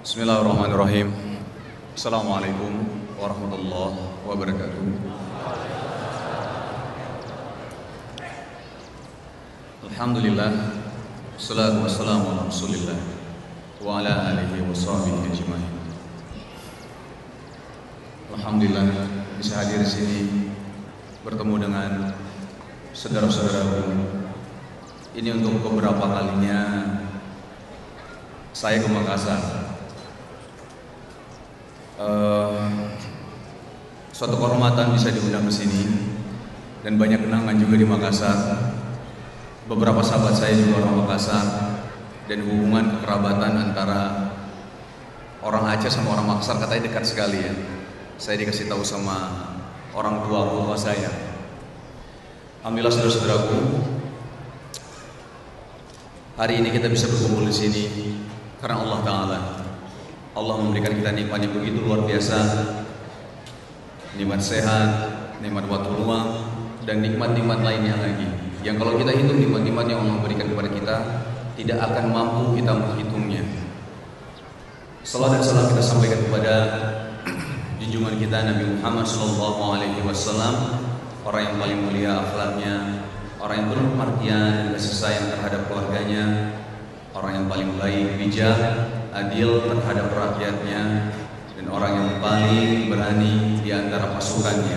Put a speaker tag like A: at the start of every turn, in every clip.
A: Bismillahirrahmanirrahim. Assalamualaikum warahmatullahi wabarakatuh. Alhamdulillah, wassalatu wassalamu ala Rasulillah wa ala alihi wa sahbihi ajma'in. Alhamdulillah bisa hadir di sini bertemu dengan saudara-saudaraku. Ini untuk beberapa kalinya saya ke Makassar. Suatu kehormatan bisa diundang ke sini dan banyak kenangan juga di Makassar. Beberapa sahabat saya juga orang Makassar dan hubungan kekerabatan antara orang Aceh sama orang Makassar katanya dekat sekali ya. Saya dikasih tahu sama orang tua saya. Alhamdulillah saudara-saudaraku, hari ini kita bisa berkumpul di sini karena Allah Ta'ala. Allah memberikan kita nikmat yang begitu luar biasa, nikmat sehat, nikmat waktu luang, dan nikmat-nikmat lainnya lagi, yang kalau kita hitung nikmat-nikmat yang Allah berikan kepada kita, tidak akan mampu kita menghitungnya. Salam dan salam kita sampaikan kepada junjungan kita Nabi Muhammad SAW, orang yang paling mulia akhlaknya, orang yang penuh perhatian dan kasih sayang terhadap keluarganya, orang yang paling baik, bijak, adil terhadap rakyatnya, dan orang yang paling berani di antara pasukannya.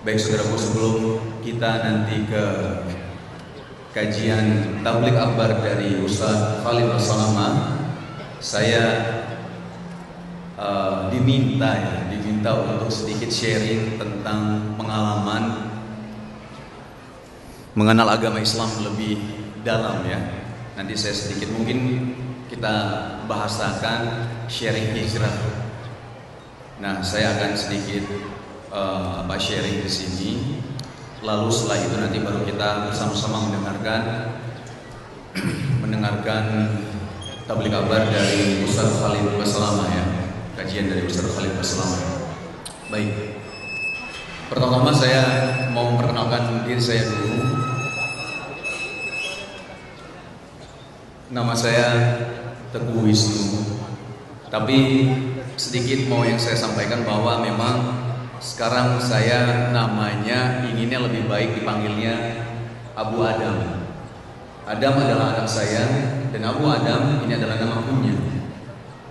A: Baik saudaraku, sebelum kita nanti ke kajian tabligh akbar dari Ustaz Khalid Basalamah, saya diminta untuk sedikit sharing tentang pengalaman mengenal agama Islam lebih dalam ya. Nanti saya sedikit mungkin kita bahasakan sharing hijrah. Nah, saya akan sedikit sharing di sini. Lalu setelah itu nanti baru kita bersama-sama mendengarkan tabligh akbar dari Ustaz Khalid Basalamah ya. Kajian dari Ustaz Khalid Basalamah. Baik. Pertama-tama saya mau memperkenalkan diri saya dulu. Nama saya Teguh Wisnu. Tapi sedikit mau yang saya sampaikan bahwa memang sekarang saya namanya inginnya lebih baik dipanggilnya Abu Adam. Adam adalah anak saya dan Abu Adam ini adalah nama kunya.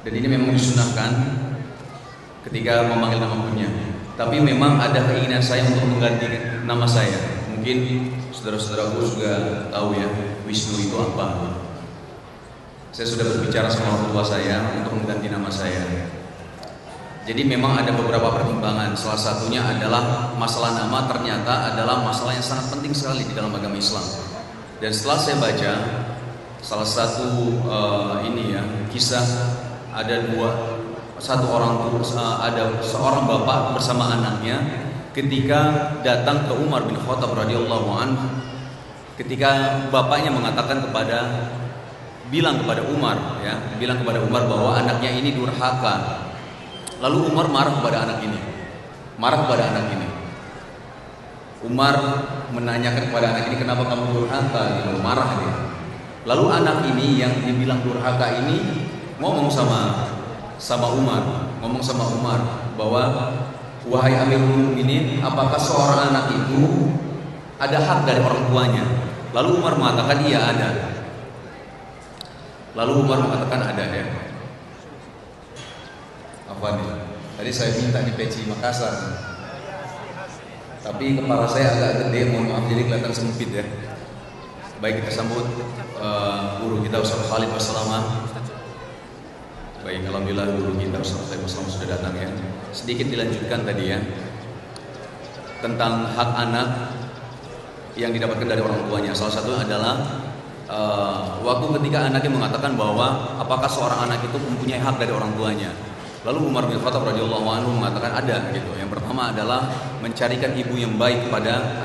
A: Dan ini memang disunahkan ketika memanggil nama kunya. Tapi memang ada keinginan saya untuk mengganti nama saya. Mungkin saudara-saudaraku juga tahu ya, Wisnu itu apa. Saya sudah berbicara sama orang tua saya untuk mengganti nama saya. Jadi memang ada beberapa pertimbangan. Salah satunya adalah masalah nama ternyata adalah masalah yang sangat penting sekali di dalam agama Islam. Dan setelah saya baca salah satu kisah, ada seorang bapak bersama anaknya ketika datang ke Umar bin Khattab radhiyallahu anhu. Ketika bapaknya mengatakan bilang kepada Umar bahwa anaknya ini durhaka. Lalu Umar marah kepada anak ini. Umar menanyakan kepada anak ini, kenapa kamu durhaka? Gitu, marah dia. Lalu anak ini yang dibilang durhaka ini ngomong sama Umar bahwa wahai Amirul Mukminin, apakah seorang anak itu ada hak dari orang tuanya? Lalu Umar mengatakan iya ada. Ya. Apa nih? Tadi saya minta di peci Makassar, tapi kepala saya agak gede, mohon maaf jadi kelihatan sempit ya. Baik, kita sambut guru kita Ustaz Khalid Basalamah. Baik, alhamdulillah guru kita Ustaz Khalid Basalamah sudah datang ya. Sedikit dilanjutkan tadi ya tentang hak anak yang didapatkan dari orang tuanya. Salah satunya adalah waktu ketika anaknya mengatakan bahwa apakah seorang anak itu mempunyai hak dari orang tuanya. Lalu Umar bin Khattab radhiyallahu anhu mengatakan ada gitu. Yang pertama adalah mencarikan ibu yang baik kepada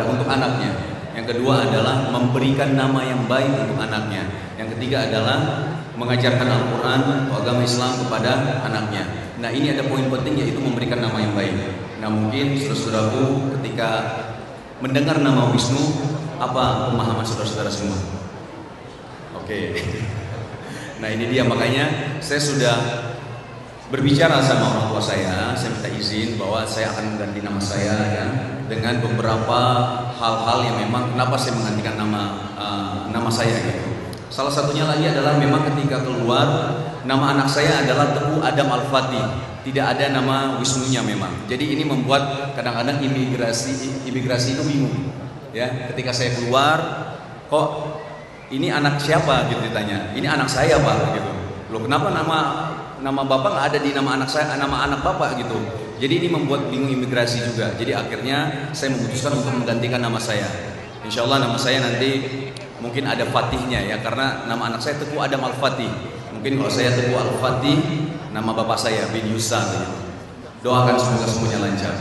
A: untuk anaknya. Yang kedua adalah memberikan nama yang baik untuk anaknya. Yang ketiga adalah mengajarkan Al-Quran atau agama Islam kepada anaknya. Nah, ini ada poin penting, yaitu memberikan nama yang baik. Nah, mungkin saudara-saudaraku ketika mendengar nama Wisnu, apa pemahaman saudara-saudara semua? Oke. Nah ini dia, makanya saya sudah berbicara sama orang tua saya minta izin bahwa saya akan mengganti nama saya ya, dengan beberapa hal-hal yang memang kenapa saya menggantikan nama saya gitu. Salah satunya lagi adalah memang ketika keluar nama anak saya adalah Teguh Adam Al-Fatih, tidak ada nama Wisnunya memang. Jadi ini membuat kadang-kadang imigrasi itu bingung ya, ketika saya keluar kok ini anak siapa gitu ditanya, ini anak saya Pak gitu. Loh kenapa nama bapak nggak ada di nama anak saya, nama anak bapak gitu. Jadi ini membuat bingung imigrasi juga. Jadi akhirnya saya memutuskan untuk menggantikan nama saya. Insya Allah nama saya nanti mungkin ada Fatihnya ya, karena nama anak saya Teguh Adam Al-Fatih. Mungkin kalau saya Teguh Al-Fatih, nama bapak saya bin Yusan gitu. Doakan semoga semuanya lancar.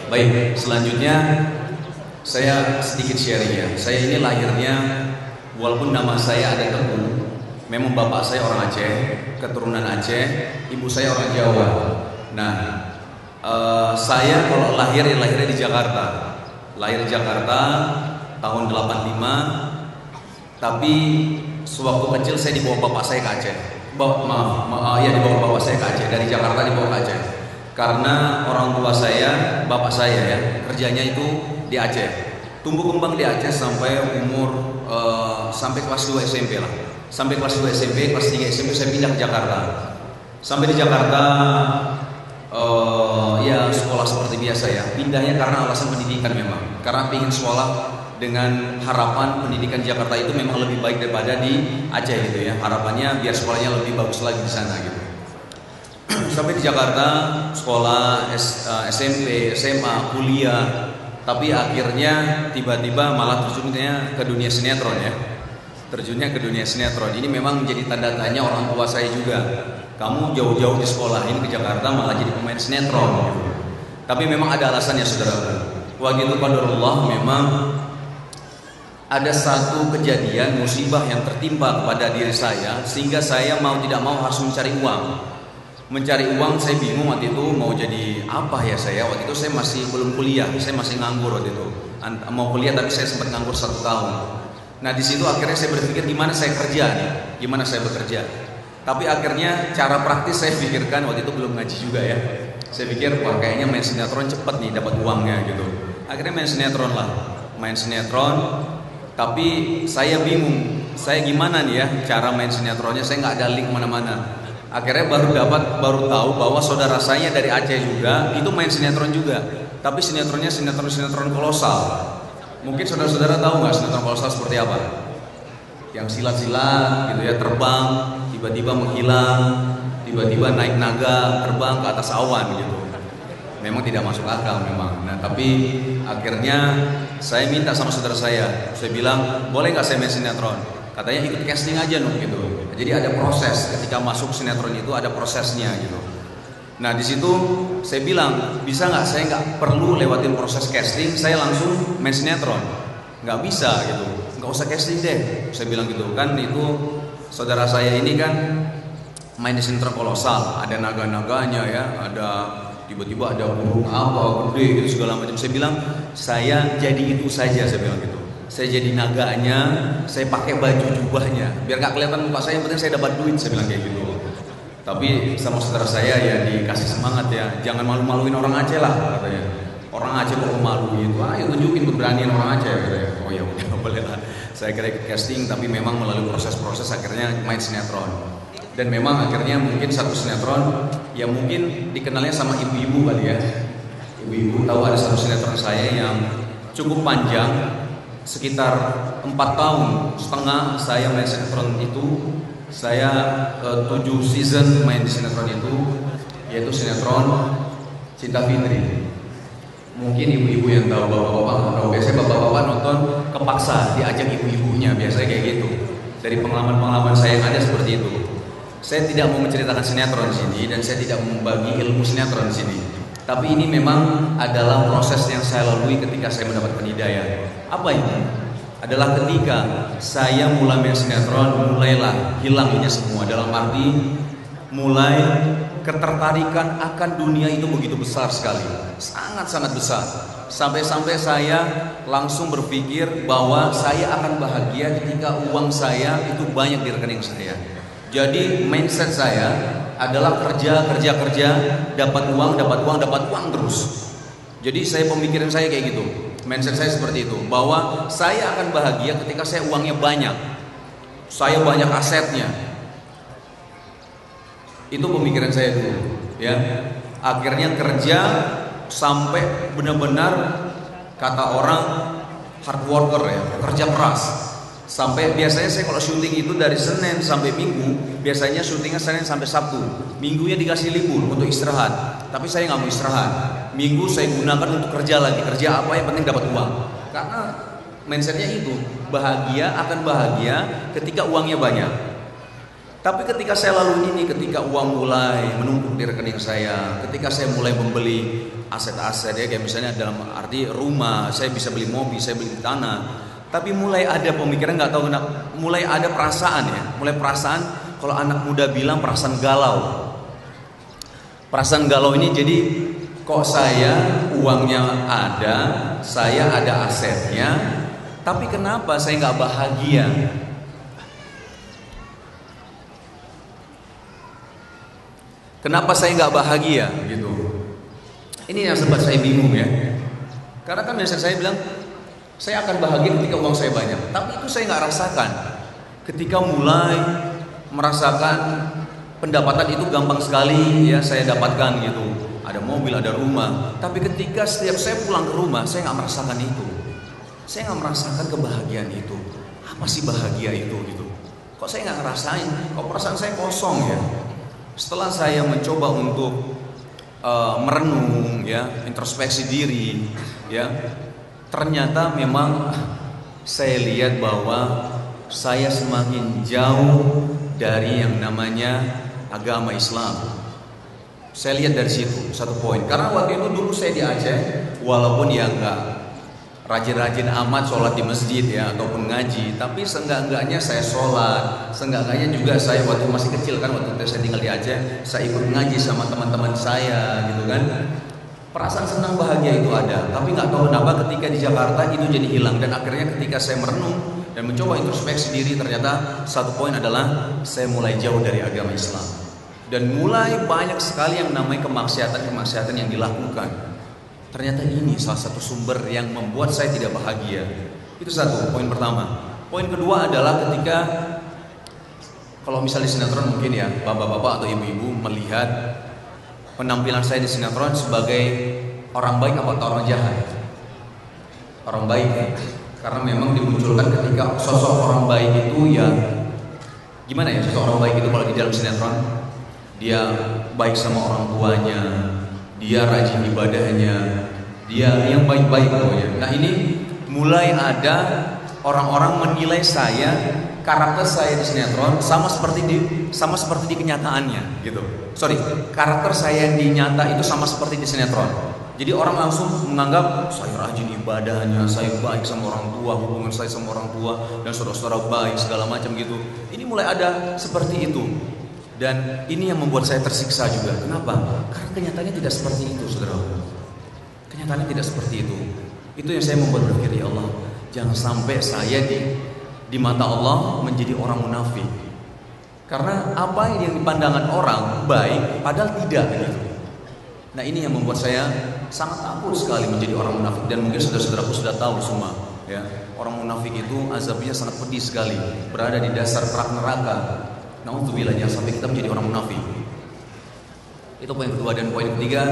A: Baik, selanjutnya saya sedikit sharing ya. Saya ini lahirnya walaupun nama saya ada Teguh, memang bapak saya orang Aceh, keturunan Aceh, ibu saya orang Jawa. Nah, saya kalau lahirnya di Jakarta. Lahir di Jakarta tahun 85. Tapi sewaktu kecil saya dibawa bapak saya ke Aceh. Dibawa bapak saya ke Aceh, dari Jakarta dibawa ke Aceh. Karena orang tua saya, bapak saya ya, kerjanya itu di Aceh. Tumbuh kembang di Aceh sampai umur sampai kelas 2 SMP lah. Sampai kelas 2 SMP, kelas 3 SMP saya pindah ke Jakarta. Sampai di Jakarta ya sekolah seperti biasa ya. Pindahnya karena alasan pendidikan memang. Karena ingin sekolah dengan harapan pendidikan Jakarta itu memang lebih baik daripada di Aceh gitu ya. Harapannya biar sekolahnya lebih bagus lagi di sana gitu. Sampai di Jakarta sekolah SMP, SMA, kuliah. Tapi akhirnya tiba-tiba malah terjunnya ke dunia sinetron ya. Terjunnya ke dunia sinetron. Ini memang menjadi tanda tanya orang tua saya juga. Kamu jauh-jauh di sekolah ini ke Jakarta malah jadi pemain sinetron gitu. Tapi memang ada alasannya saudara. Waktu itu qadarullah memang ada satu kejadian musibah yang tertimpa kepada diri saya, sehingga saya mau tidak mau harus mencari uang. Mencari uang saya bingung waktu itu mau jadi apa ya saya. Waktu itu saya masih belum kuliah, saya masih nganggur waktu itu. Mau kuliah tapi saya sempat nganggur 1 tahun. Nah di situ akhirnya saya berpikir gimana saya kerja nih, gimana saya bekerja. Tapi akhirnya cara praktis saya pikirkan, waktu itu belum ngaji juga ya. Saya pikir wah kayaknya main sinetron cepet nih dapat uangnya gitu. Akhirnya main sinetron lah, main sinetron. Tapi saya bingung, saya gimana nih ya cara main sinetronnya, saya nggak ada link mana-mana. Akhirnya baru tahu bahwa saudara saya dari Aceh juga itu main sinetron juga. Tapi sinetronnya sinetron kolosal. Mungkin saudara-saudara tahu nggak sinetron kolosal seperti apa? Yang silat-silat gitu ya, terbang, tiba-tiba menghilang, tiba-tiba naik naga, terbang ke atas awan gitu. Memang tidak masuk akal memang. Nah tapi akhirnya saya minta sama saudara saya bilang boleh nggak saya main sinetron? Katanya ikut casting aja noh gitu. Jadi ada proses ketika masuk sinetron itu ada prosesnya gitu. Nah di situ saya bilang bisa nggak saya nggak perlu lewatin proses casting, saya langsung main sinetron. Nggak bisa gitu, nggak usah casting deh. Saya bilang gitu kan, itu saudara saya ini kan main di sinetron kolosal, ada naga-naganya ya, ada tiba-tiba ada burung apa gede gitu segala macam. Saya bilang saya jadi itu saja, saya bilang gitu. Saya jadi naganya, saya pakai baju jubahnya, biar nggak kelihatan muka saya, yang penting saya dapat duit, saya bilang kayak gitu. Tapi sama saudara saya ya dikasih semangat ya, jangan malu-maluin orang Aceh lah katanya. Orang Aceh kok malu gitu, ayo tunjukin keberanian orang Aceh katanya. Oh ya udah boleh lah. Saya kira ikut casting, tapi memang melalui proses-proses akhirnya main sinetron. Dan memang akhirnya mungkin satu sinetron yang mungkin dikenalnya sama ibu-ibu kali ya. Ibu-ibu tahu ada satu sinetron saya yang cukup panjang, sekitar 4,5 tahun saya main sinetron itu. Saya 7 season main di sinetron itu, yaitu sinetron Cinta Fitri. Mungkin ibu-ibu yang tahu, bapak-bapak nggak tahu. Biasanya bapak-bapak nonton kepaksa diajak ibu-ibunya, biasanya kayak gitu. Dari pengalaman-pengalaman saya yang ada seperti itu. Saya tidak mau menceritakan sinetron di sini dan saya tidak membagi ilmu sinetron di sini. Tapi ini memang adalah proses yang saya lalui ketika saya mendapatkan hidayah. Apa ini? Adalah ketika saya mulai main sinetron, mulailah hilangnya semua. Dalam arti mulai ketertarikan akan dunia itu begitu besar sekali, sangat-sangat besar. Sampai-sampai saya langsung berpikir bahwa saya akan bahagia ketika uang saya itu banyak di rekening saya. Jadi mindset saya adalah kerja, dapat uang terus. Jadi pemikiran saya kayak gitu. Mindset saya seperti itu, bahwa saya akan bahagia ketika saya uangnya banyak. Saya banyak asetnya. Itu pemikiran saya dulu, ya. Akhirnya kerja sampai benar-benar kata orang hard worker, ya, kerja keras. Sampai biasanya saya kalau syuting itu dari Senin sampai Minggu, biasanya syutingnya Senin sampai Sabtu. Minggunya dikasih libur untuk istirahat, tapi saya nggak mau istirahat. Minggu saya gunakan untuk kerja lagi. Kerja apa, yang penting dapat uang. Karena mindsetnya itu, bahagia akan bahagia ketika uangnya banyak. Tapi ketika saya lalui ini, ketika uang mulai menumpuk di rekening saya, ketika saya mulai membeli aset-aset, ya, kayak misalnya dalam arti rumah, saya bisa beli mobil, saya beli tanah. Tapi mulai ada pemikiran, nggak tahu kenapa, mulai ada perasaan, ya, mulai perasaan, kalau anak muda bilang perasaan galau. Perasaan galau ini jadi, kok saya uangnya ada, saya ada asetnya, tapi kenapa saya nggak bahagia? Kenapa saya nggak bahagia gitu? Ini yang sempat saya bingung, ya. Karena kan biasanya saya bilang saya akan bahagia ketika uang saya banyak, tapi itu saya nggak rasakan. Ketika mulai merasakan pendapatan itu gampang sekali, ya, saya dapatkan gitu. Ada mobil, ada rumah. Tapi ketika setiap saya pulang ke rumah, saya nggak merasakan itu. Saya nggak merasakan kebahagiaan itu. Apa sih bahagia itu gitu? Kok saya nggak ngerasain? Kok perasaan saya kosong, ya? Setelah saya mencoba untuk merenung, ya, introspeksi diri, ya, ternyata memang saya lihat bahwa saya semakin jauh dari yang namanya agama Islam. Saya lihat dari situ satu poin. Karena waktu itu dulu saya di Aceh, walaupun ya nggak rajin-rajin amat sholat di masjid, ya, ataupun ngaji, tapi seenggak-enggaknya saya sholat. Seenggak-enggaknya juga saya waktu masih kecil, kan, waktu saya tinggal di Aceh, saya ikut ngaji sama teman-teman saya, gitu kan. Perasaan senang bahagia itu ada, tapi nggak tahu kenapa ketika di Jakarta itu jadi hilang. Dan akhirnya ketika saya merenung dan mencoba introspeksi diri, ternyata satu poin adalah saya mulai jauh dari agama Islam. Dan mulai banyak sekali yang namanya kemaksiatan yang dilakukan. Ternyata ini salah satu sumber yang membuat saya tidak bahagia. Itu satu, poin pertama. Poin kedua adalah ketika, kalau misalnya di sinetron mungkin, ya, bapak-bapak atau ibu-ibu melihat penampilan saya di sinetron sebagai orang baik atau orang jahat. Orang baik, ya. Karena memang dimunculkan ketika sosok orang baik itu, ya, gimana ya, sosok orang baik itu kalau di dalam sinetron, dia baik sama orang tuanya, dia rajin ibadahnya, dia yang baik-baik pokoknya. Nah, ini mulai ada orang-orang menilai saya, karakter saya di sinetron sama seperti di kenyataannya, gitu. Karakter saya yang di nyata itu sama seperti di sinetron. Jadi orang langsung menganggap saya rajin ibadahnya, saya baik sama orang tua, hubungan saya sama orang tua dan saudara-saudara baik segala macam gitu. Ini mulai ada seperti itu. Dan ini yang membuat saya tersiksa juga. Kenapa? Karena kenyataannya tidak seperti itu, saudara. Kenyataannya tidak seperti itu. Itu yang saya membuat berpikir, ya Allah, jangan sampai saya di mata Allah menjadi orang munafik. Karena apa yang dipandangkan orang baik, padahal tidak, gitu. Nah, ini yang membuat saya sangat takut sekali menjadi orang munafik. Dan mungkin saudara-saudaraku sudah tahu semua, ya. Orang munafik itu azabnya sangat pedih sekali, berada di dasar neraka. Na'udzubillah, jangan sampai kita menjadi orang munafik. Itu poin kedua. Dan poin ketiga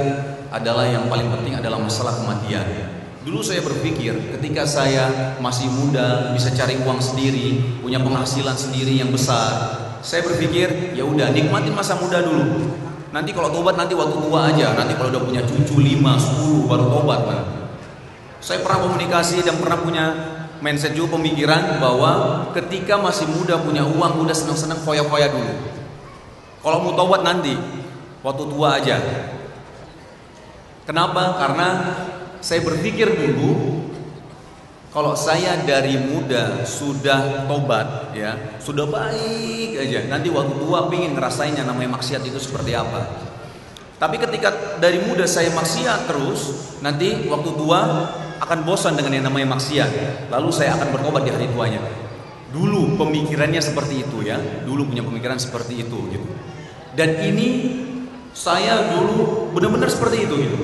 A: adalah yang paling penting adalah masalah kematian. Dulu saya berpikir ketika saya masih muda, bisa cari uang sendiri, punya penghasilan sendiri yang besar, saya berpikir ya udah nikmatin masa muda dulu. Nanti kalau tobat nanti waktu tua aja. Nanti kalau udah punya cucu 5, 10 baru tobat, man. Saya pernah komunikasi dan pernah punya mindset juga, pemikiran bahwa ketika masih muda punya uang, udah senang-senang foya-foya dulu. Kalau mau tobat nanti waktu tua aja. Kenapa? Karena saya berpikir dulu, kalau saya dari muda sudah tobat, ya, sudah baik aja, nanti waktu tua pingin ngerasain yang namanya maksiat itu seperti apa. Tapi ketika dari muda saya maksiat terus, nanti waktu tua akan bosan dengan yang namanya maksiat. Lalu saya akan bertobat di hari tuanya. Dulu pemikirannya seperti itu ya, dulu punya pemikiran seperti itu gitu. Dan ini saya dulu benar-benar seperti itu gitu.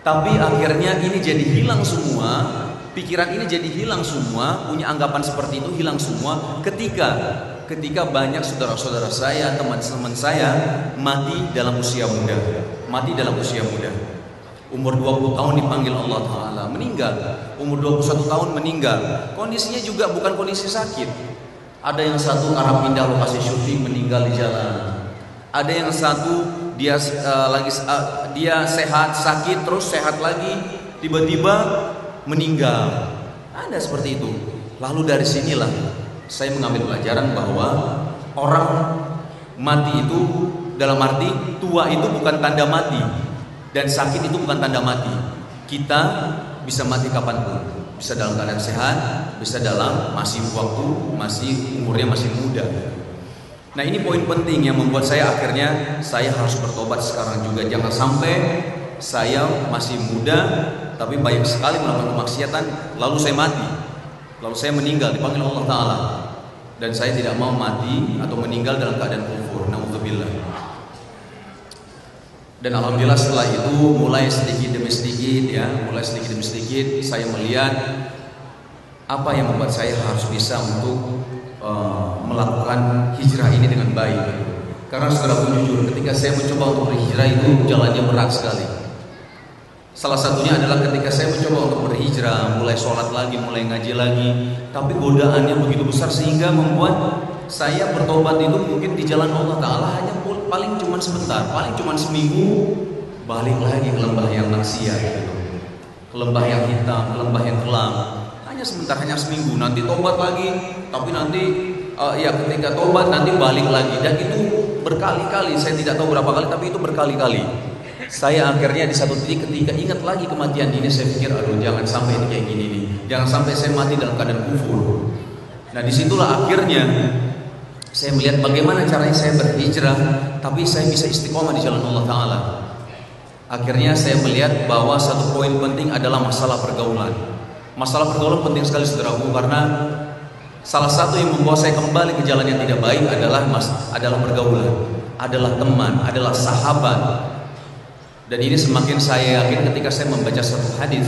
A: Tapi akhirnya ini jadi hilang semua, pikiran ini jadi hilang semua, punya anggapan seperti itu hilang semua ketika banyak saudara-saudara saya, teman-teman saya mati dalam usia muda. Umur 20 tahun dipanggil Allah Ta'ala, meninggal. Umur 21 tahun meninggal. Kondisinya juga bukan kondisi sakit. Ada yang satu arah pindah lokasi syuting, meninggal di jalan. Ada yang satu dia sehat, sakit, terus sehat lagi, tiba-tiba meninggal. Ada seperti itu. Lalu dari sinilah saya mengambil pelajaran bahwa orang mati itu dalam arti tua itu bukan tanda mati, dan sakit itu bukan tanda mati. Kita bisa mati kapanpun, bisa dalam keadaan sehat, bisa dalam masih umurnya masih muda. Nah, ini poin penting yang membuat saya akhirnya saya harus bertobat sekarang juga. Jangan sampai saya masih muda tapi banyak sekali melakukan kemaksiatan, lalu saya mati, lalu saya meninggal dipanggil Allah Ta'ala, dan saya tidak mau mati atau meninggal dalam keadaan kufur. Na'udzubillah. Dan alhamdulillah setelah itu mulai sedikit demi sedikit saya melihat apa yang membuat saya harus bisa untuk melakukan hijrah ini dengan baik. Karena saudara jujur, ketika saya mencoba untuk berhijrah itu jalannya berat sekali. Salah satunya adalah ketika saya mencoba untuk berhijrah, mulai sholat lagi, mulai ngaji lagi, tapi godaannya begitu besar sehingga membuat saya bertobat itu mungkin di jalan Allah Ta'ala hanya paling cuma sebentar, paling cuma seminggu, balik lagi ke lembah yang maksiat gitu. Ke lembah yang hitam, ke lembah yang kelam. Hanya sebentar, hanya seminggu, nanti tobat lagi, tapi nanti ketika tobat nanti balik lagi. Dan itu berkali-kali, saya tidak tahu berapa kali, tapi itu berkali-kali. Saya akhirnya di satu titik ketika ingat lagi kematian ini, saya pikir aduh jangan sampai ini kayak gini nih, jangan sampai saya mati dalam keadaan kufur. Nah, disitulah akhirnya saya melihat bagaimana caranya saya berhijrah tapi saya bisa istiqomah di jalan Allah Ta'ala. Akhirnya saya melihat bahwa satu poin penting adalah masalah pergaulan. Masalah pergaulan penting sekali saudaraku, karena salah satu yang membawa saya kembali ke jalan yang tidak baik adalah pergaulan, adalah teman, adalah sahabat. Dan ini semakin saya yakin ketika saya membaca satu hadis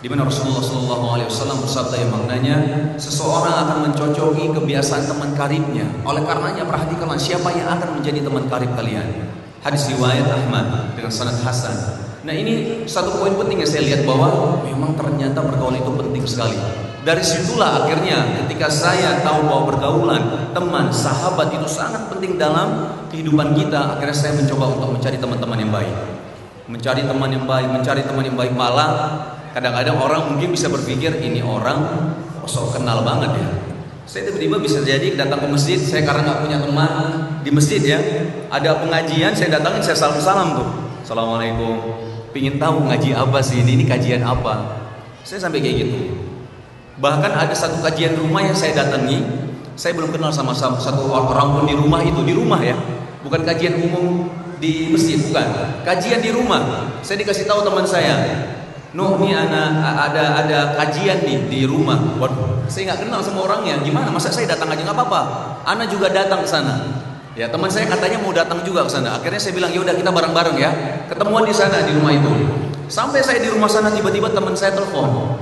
A: di mana Rasulullah SAW bersabda yang maknanya seseorang akan mencocoki kebiasaan teman karibnya. Oleh karenanya perhatikanlah siapa yang akan menjadi teman karib kalian. Hadis riwayat Ahmad dengan sanad hasan. Nah, ini satu poin penting yang saya lihat bahwa memang ternyata pergaulan itu penting sekali. Dari situlah akhirnya ketika saya tahu bahwa pergaulan, teman, sahabat itu sangat penting dalam kehidupan kita, akhirnya saya mencoba untuk mencari teman-teman yang baik. Mencari teman yang baik, malah kadang-kadang orang mungkin bisa berpikir ini orang sok kenal banget ya. Saya tiba-tiba bisa jadi datang ke masjid, saya karena nggak punya teman di masjid ya, ada pengajian saya datangin, saya salam-salam tuh, assalamualaikum, pingin tahu ngaji apa sih ini kajian apa, saya sampai kayak gitu. Bahkan ada satu kajian rumah yang saya datangi, saya belum kenal sama satu orang pun di rumah itu, di rumah ya, bukan kajian umum di masjid, bukan, kajian di rumah. Saya dikasih tahu teman saya, "No, ini ada kajian nih di rumah." Waduh, saya nggak kenal sama orangnya. Gimana? Masa saya datang aja nggak apa-apa? Ana juga datang ke sana. Ya, teman saya katanya mau datang juga ke sana. Akhirnya saya bilang, "Ya udah kita bareng-bareng ya." Ketemuan di sana di rumah itu. Sampai saya di rumah sana tiba-tiba teman saya telepon.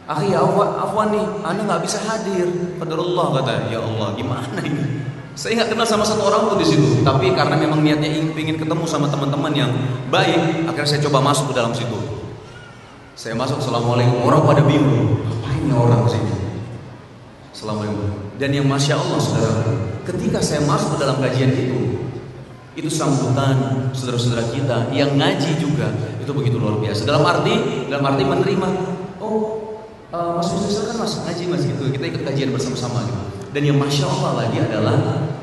A: "Akhi, afwan nih, Ana nggak bisa hadir." Qadarullah kata. Ya Allah, gimana ini? Saya nggak kenal sama satu orang pun di situ. Tapi karena memang niatnya ingin ketemu sama teman-teman yang baik, akhirnya saya coba masuk ke dalam situ. Saya masuk, assalamualaikum, orang pada bingung, ngapain orang ke sini? Assalamualaikum. Dan yang masya Allah saudara, ketika saya masuk ke dalam kajian itu sambutan saudara-saudara kita yang ngaji juga itu begitu luar biasa. Dalam arti menerima. Oh, Mas Yusuf kan masuk ngaji mas gitu. Kita ikut kajian bersama-sama gitu. Dan yang masya Allah lagi adalah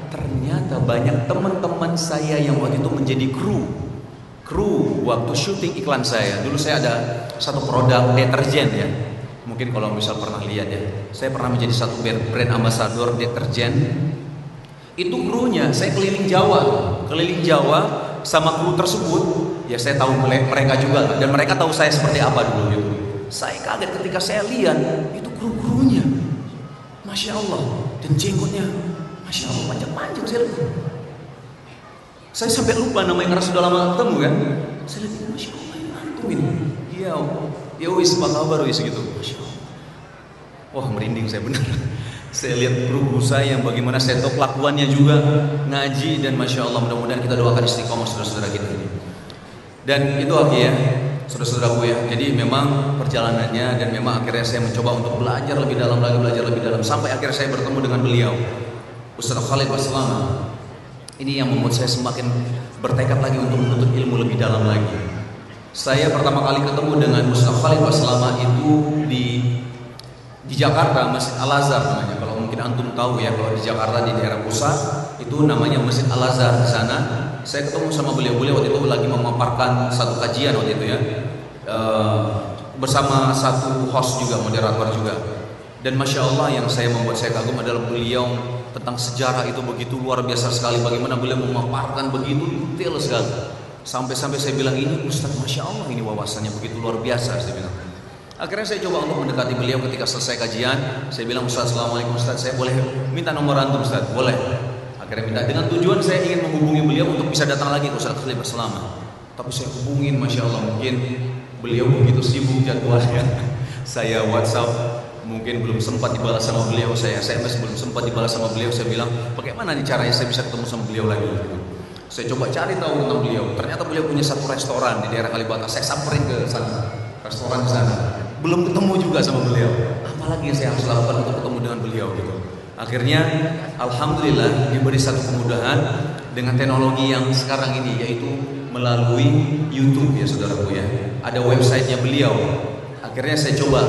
A: ternyata banyak teman-teman saya yang waktu itu menjadi kru waktu syuting iklan saya. Dulu saya ada satu produk deterjen ya. Mungkin kalau misal pernah lihat ya, saya pernah menjadi satu brand ambassador deterjen. Itu krunya, saya keliling Jawa sama kru tersebut. Ya saya tahu mereka juga, dan mereka tahu saya seperti apa dulu gitu. Saya kaget ketika saya lihat itu kru-krunya. Masya Allah, dan jenggotnya Masya Allah panjang-panjang. Saya sampai lupa namanya karena sudah lama ketemu kan. Saya lihat, Masya Allah, antum ini. Iya, ya wis apa kabar wis gitu. Masya Allah. Wah, merinding saya benar. Saya lihat guru saya yang bagaimana saya tahu kelakuannya juga ngaji, dan Masya Allah, mudah-mudahan kita doakan istiqomah saudara-saudara kita ini. Dan itu akhirnya saudara-saudaraku ya. Jadi memang perjalanannya, dan memang akhirnya saya mencoba untuk belajar lebih dalam lagi, belajar lebih dalam, sampai akhirnya saya bertemu dengan beliau, Ustaz Khalid Baslama. Ini yang membuat saya semakin bertekad lagi untuk menuntut ilmu lebih dalam lagi. Saya pertama kali ketemu dengan Ustaz Khalid Baslama itu di Jakarta, Masjid Al-Azhar namanya. Kalau mungkin antum tahu ya, kalau di Jakarta di daerah pusat itu namanya Masjid Al-Azhar. Di sana saya ketemu sama beliau waktu itu lagi memaparkan satu kajian waktu itu ya, bersama satu host juga, moderator juga. Dan Masya Allah, yang membuat saya kagum adalah beliau tentang sejarah itu begitu luar biasa sekali. Bagaimana beliau memaparkan begitu detail sekali. Sampai-sampai saya bilang, ini Ustaz, Masya Allah, ini wawasannya begitu luar biasa, saya bilang. Akhirnya saya coba untuk mendekati beliau ketika selesai kajian. Saya bilang, Ustaz, Assalamualaikum Ustaz, saya boleh minta nomor antum Ustaz? Boleh. Akhirnya minta, dengan tujuan saya ingin menghubungi beliau untuk bisa datang lagi ke Ustaz Khalid Baslama. Tapi saya hubungin, Masya Allah, mungkin beliau begitu sibuk jadwalnya. Saya WhatsApp mungkin belum sempat dibalas sama beliau, saya SMS belum sempat dibalas sama beliau. Saya bilang, bagaimana nih caranya saya bisa ketemu sama beliau lagi? Saya coba cari tahu tentang beliau. Ternyata beliau punya satu restoran di daerah Kalibata. Saya samperin ke sana, restoran di sana. Belum ketemu juga sama beliau. Apalagi yang saya harus lakukan untuk ketemu dengan beliau gitu. Akhirnya, alhamdulillah diberi satu kemudahan dengan teknologi yang sekarang ini, yaitu melalui YouTube ya saudaraku ya. Ada websitenya beliau. Akhirnya saya coba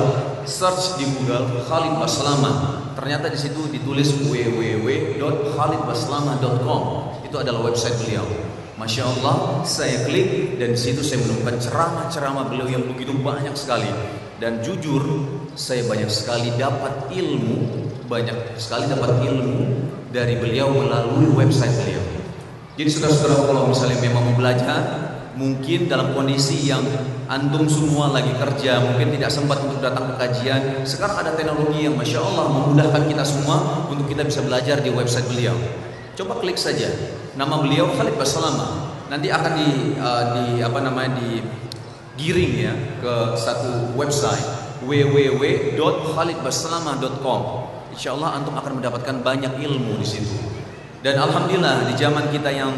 A: search di Google Khalid Baslama. Ternyata di situ ditulis www.khalidbaslama.com. Itu adalah website beliau. Masya Allah, saya klik dan di situ saya menemukan ceramah-ceramah beliau yang begitu banyak sekali. Dan jujur, saya banyak sekali dapat ilmu dari beliau melalui website beliau. Jadi saudara-saudara, kalau misalnya memang mau belajar, mungkin dalam kondisi yang antum semua lagi kerja, mungkin tidak sempat untuk datang ke kajian, sekarang ada teknologi yang Masya Allah memudahkan kita semua untuk kita bisa belajar di website beliau. Coba klik saja nama beliau, Khalid Baslama. Nanti akan digiring ya ke satu website www.khalidbaslama.com. Insya Allah antum akan mendapatkan banyak ilmu di situ. Dan alhamdulillah di zaman kita yang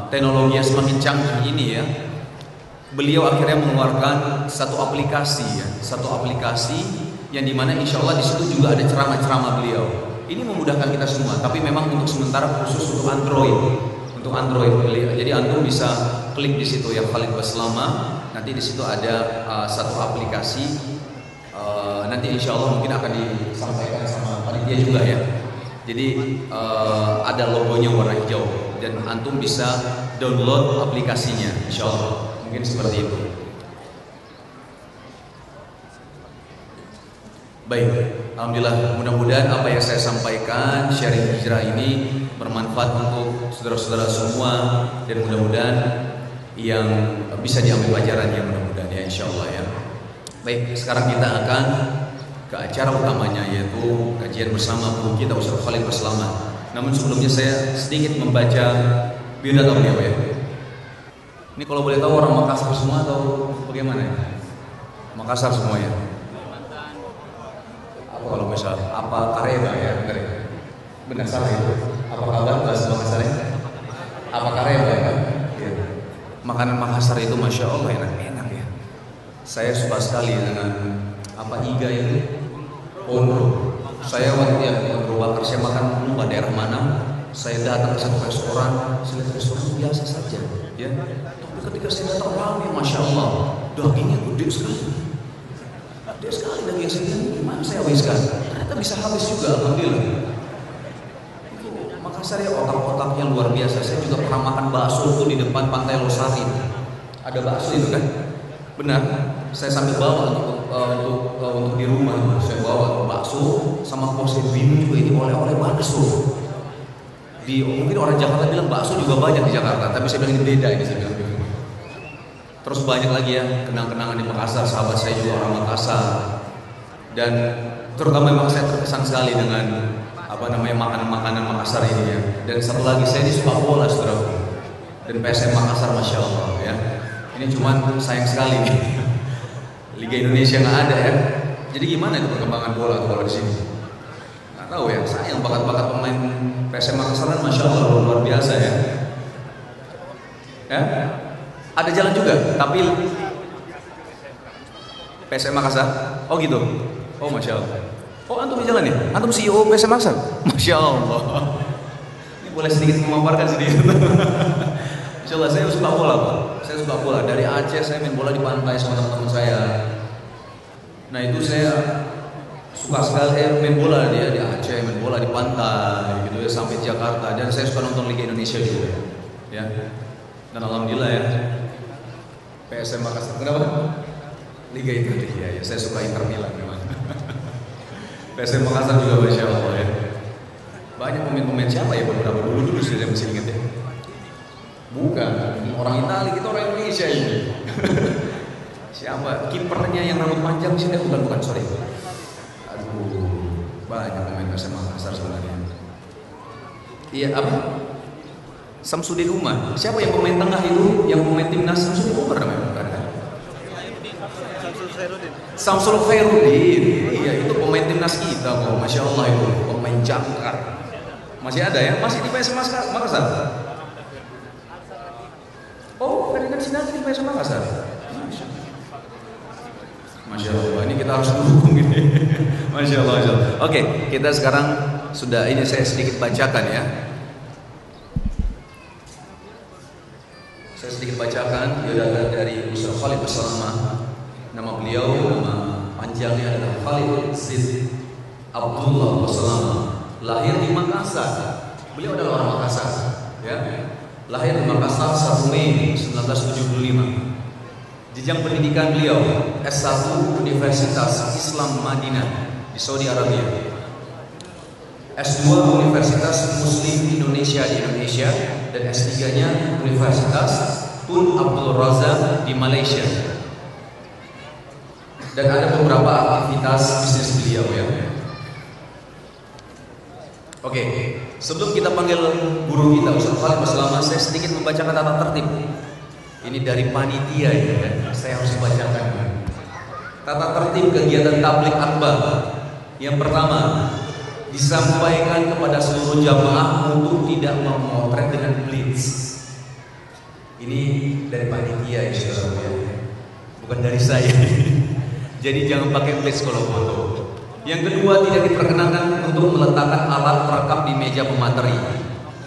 A: teknologi yang semakin canggih ini ya, beliau akhirnya mengeluarkan satu aplikasi yang dimana insya Allah di situ juga ada ceramah-ceramah beliau. Ini memudahkan kita semua, tapi memang untuk sementara khusus untuk Android. Jadi antum bisa klik di situ ya, Khalid Baslama. Nanti di situ ada satu aplikasi. Nanti insya Allah mungkin akan disampaikan sama panitia juga ya. Jadi ada logonya warna hijau dan antum bisa download aplikasinya, insya Allah. Mungkin seperti itu. Baik, alhamdulillah, mudah-mudahan apa yang saya sampaikan sharing hijrah ini bermanfaat untuk saudara-saudara semua, dan mudah-mudahan yang bisa diambil pelajarannya, mudah-mudahan ya, insya Allah ya. Baik, sekarang kita akan ke acara utamanya, yaitu kajian bersama guru kita Ustaz Khalid Baslama. Namun sebelumnya saya sedikit membaca biodata beliau ya. Ini kalau boleh tahu orang Makassar semua atau bagaimana ya? Makassar semua ya. Kalau misal apa kareba ya, benar ya? Benar salah itu. Apa kabar bahasa Makassar ya? Apa kareba ya? Ya. Makanan Makassar itu Masya Allah enak-enak ya. Saya suka sekali dengan apa iga itu, ondro. Saya waktu ondro bakar, saya makan lupa daerah mana. Saya datang ke satu restoran, saya lihat restoran biasa saja, ya. Tapi ketika saya datang ramai, Masya Allah, dagingnya gede sekali. Gede sekali daging segini, gimana saya habiskan? Ternyata bisa habis juga, alhamdulillah. Itu Makassar ya, otak-otaknya luar biasa. Saya juga pernah makan bakso itu di depan Pantai Losari. Ada bakso itu kan? Benar. Saya sambil bawa untuk di rumah. Saya bawa bakso sama pose bim juga, ini oleh-oleh bakso. Mungkin orang Jakarta bilang bakso juga banyak di Jakarta, tapi saya bilang ini beda ini, saya bilang. Terus banyak lagi ya kenang-kenangan di Makassar. Sahabat saya juga orang Makassar. Dan Terutama memang saya terkesan sekali dengan makanan-makanan Makassar ini ya. Dan satu lagi saya ini suka bola, saudara. Dan PSM Makassar, masya Allah ya. Ini cuman sayang sekali nih. Liga Indonesia nggak ada ya. Jadi gimana itu perkembangan bola tuh kalau di sini? Nggak tahu ya. Sayang bakat-bakat pemain PSM Makassar kan masya Allah luar biasa ya. Ya, ada jalan juga. Tapi PSM Makassar, oh gitu. Oh masya Allah. Oh antum di jalan ya? Antum CEO PSM Makassar? Masya Allah. Ini boleh sedikit memaparkan sedikit. Masya Allah, saya suka bola Pak. Saya suka bola. Dari Aceh saya main bola di pantai sama teman-teman saya. Nah itu saya suka sekali main bola dia di Aceh, main bola di pantai gitu ya sampai Jakarta. Dan saya suka nonton Liga Indonesia juga ya. Dan alhamdulillah ya PSM Makassar. Kenapa? Liga itu ya, saya suka Inter Milan memang. PSM Makassar juga masya Allah ya. Banyak pemain-pemain siapa ya beberapa dulu saya masih ingat ya. Bukan orang Italia, kita orang Indonesia ini. Siapa? Kipernya yang rambut panjang sih? Bukan sorry. Aduh, banyak pemain PSM Makassar sebenarnya. Iya apa? Samsudin Umar. Siapa yang pemain tengah itu? Yang pemain timnas Samsudin Umar namanya bukan? Samsul Khairuddin. Iya itu pemain timnas kita kok. Masya Allah itu pemain jangkar. Masih ada ya? Masih di PSM Makassar? Oh, Ferdinand Sinaga di PSM Makassar. Masya Allah, ini kita harus dukung ini. Masya Allah, Masya Allah. Oke, kita sekarang sudah ini saya sedikit bacakan ya. Saya sedikit bacakan dari Ustaz Khalid Basalamah. Nama beliau, nama panjangnya adalah Khalid Zid Abdullah Basalamah. Lahir di Makassar. Beliau adalah orang Makassar, ya. Lahir di Makassar 1 Mei 1975. Jenjang pendidikan beliau S1 Universitas Islam Madinah di Saudi Arabia, S2 Universitas Muslim Indonesia di Indonesia, dan S3-nya Universitas Tun Abdul Razak di Malaysia. Dan ada beberapa aktivitas bisnis beliau ya. Oke, sebelum kita panggil guru kita Ustaz Khalid Basalamah, saya sedikit membacakan tata tertib. Ini dari panitia ya, saya harus bacakan. Tata tertib kegiatan tabligh akbar. Yang pertama, disampaikan kepada seluruh jamaah untuk tidak memotret dengan blitz. Ini dari panitia ya, saudara, bukan dari saya. Jadi jangan pakai blitz kalau foto. Yang kedua, tidak diperkenankan untuk meletakkan alat perekam di meja pemateri.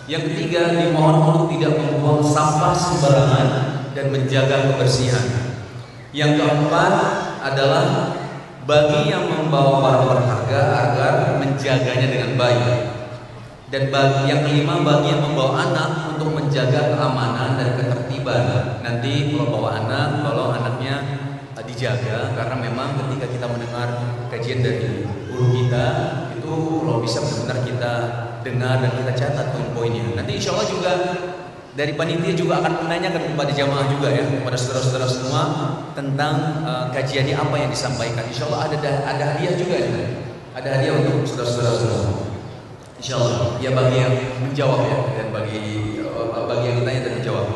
A: Yang ketiga, dimohon untuk tidak membuang sampah sembarangan dan menjaga kebersihan. Yang keempat adalah bagi yang membawa barang berharga agar menjaganya dengan baik. Dan yang kelima, bagi yang membawa anak untuk menjaga keamanan dan ketertiban. Nanti kalau bawa anak, kalau anaknya dijaga, karena memang ketika kita mendengar kajian dari guru kita itu kalau bisa benar-benar kita dengar dan kita catat poin-poinnya. Nanti insya Allah juga dari panitia juga akan menanyakan kepada jamaah juga ya, kepada saudara-saudara semua tentang kajiannya apa yang disampaikan. Insya Allah ada hadiah juga ya, ada hadiah untuk saudara-saudara semua. Insya Allah ya, bagi yang menjawab ya, dan bagi yang ditanya dan menjawab.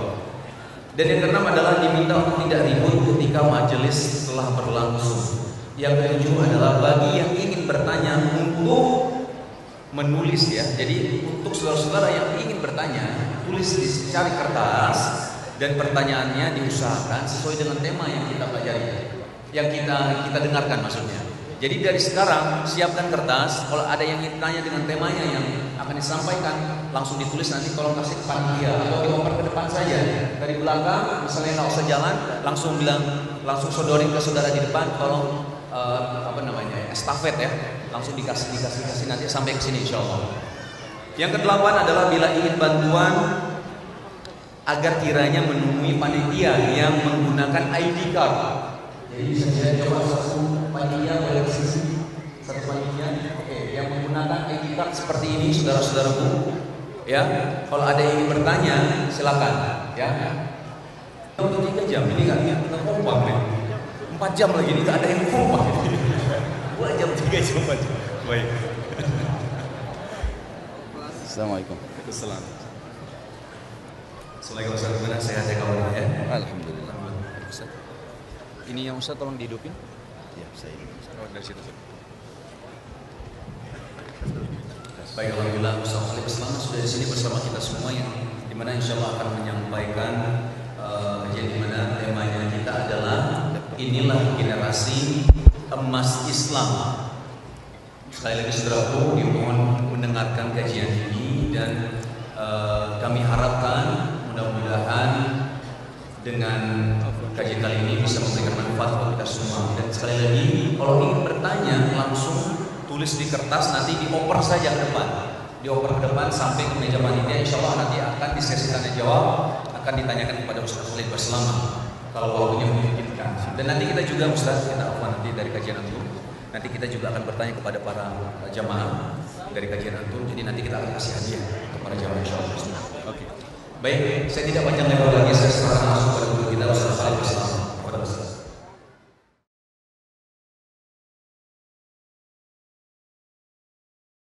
A: Dan yang keenam adalah diminta untuk tidak ribut ketika majelis telah berlangsung. Yang ketujuh adalah bagi yang ingin bertanya untuk menulis ya. Jadi untuk saudara-saudara yang ingin bertanya, tulis cari kertas dan pertanyaannya diusahakan sesuai dengan tema yang kita pelajari, yang kita dengarkan maksudnya. Jadi dari sekarang siapkan kertas. Kalau ada yang ingin tanya dengan temanya yang akan disampaikan, langsung ditulis, nanti tolong kasih ke panitia atau dioper ke depan saja. Dari belakang, misalnya nggak usah jalan, langsung sodorin ke saudara di depan, tolong estafet ya, langsung dikasih nanti sampai ke sini insya Allah. Yang kedelapan adalah bila ingin bantuan agar kiranya menemui panitia yang menggunakan ID card. Jadi bisa saya coba satu panitia boleh sisi, satu panitia, oke, yang menggunakan ID card seperti ini, saudara-saudaraku. Ya, kalau ada yang ingin bertanya, silakan. Ya. Untuk 3 jam ini nggak kompak nih. 4 jam lagi ini nggak ada yang kompak. 2 jam. 3 jam 4 jam. Baik.
B: Assalamualaikum.
A: Waalaikumsalam. Assalamualaikum Ustaz, gimana sehat ya kawan ya?
B: Alhamdulillah.
A: Ustaz.
B: Ini yang Ustaz tolong dihidupin. Ya, saya.
A: Dari situ. Baik, alhamdulillah Ustaz Khalid Islam sudah di sini bersama kita semua yang dimana insya Allah akan menyampaikan kajian dimana temanya kita adalah inilah generasi emas Islam. Sekali lagi saudaraku dimohon mendengarkan kajian ini dan kami harapkan mudah-mudahan dengan kajian kali ini bisa memberikan manfaat untuk kita semua. Dan sekali lagi kalau ingin bertanya langsung tulis di kertas, nanti dioper saja ke depan, dioper ke depan sampai ke meja panitia. Insya Allah nanti akan di sesi tanya jawab akan ditanyakan kepada Ustaz Khalid Baslama kalau waktunya memungkinkan. Dan nanti kita juga Ustaz, kita nanti dari kajian antum, nanti kita juga akan bertanya kepada para jamaah dari kajian antum. Jadi nanti kita akan kasih hadiah kepada jamaah insya Allah. Oke. Baik, saya tidak panjang lebar lagi, saya serahkan langsung kepada guru kita Ustaz Khalid Baslama.